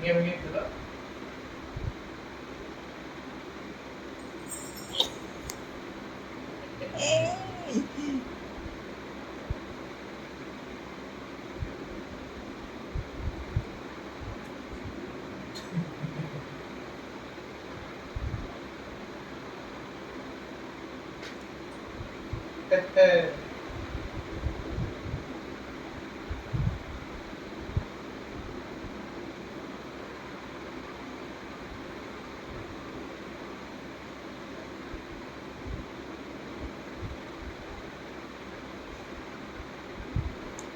ভেঙে ভেঙে খেলো।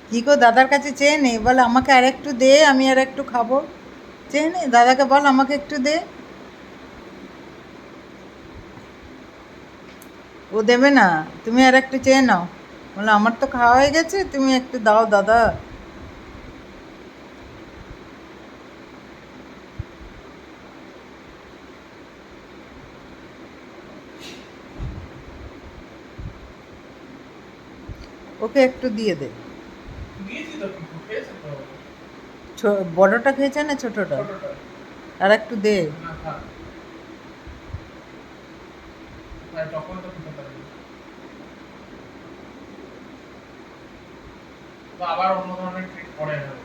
কি গো, দাদার কাছে চেয়ে নে, বল আমাকে আর একটু দে, আমি আর একটু খাবো। চেয়ে নে, দাদাকে বল আমাকে একটু দে। ও দেবে না, তুমি আর একটু চেয়ে নাও। বলে আমার তো খাওয়া হয়ে গেছে, তুমি একটু দাও দাদা। ওকে একটু দিয়ে দে। দিয়েছি তো, কিন্তু খেয়েছে তো। বড়টা খেয়েছে না ছোটটা? ছোটটা। আর একটু দে। না থাক, আর তখন তো খেতে পারবি। তো আবার অন্য ধরনের ট্রিট পরে হবে।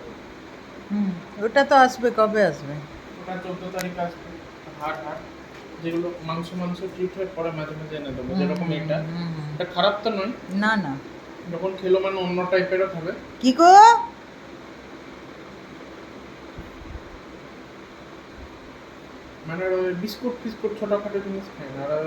হুম, ওটা তো আসবে, কবে আসবে? ওটা 14 তারিখ আসবে। হাট হাট যেগুলো মাংস মাংস ট্রিট হয় পরে মাঝে মাঝে এনে দেবো, হুম যেরকম হুম এটা। হুম হুম। এটা খারাপ তো নয়, না না। যখন খেলো মানে অন্য টাইপেরও খাবে। কি গো? মানে ওই বিস্কুট ফিস্কুট ছোটখাটো জিনিস খায় না, আর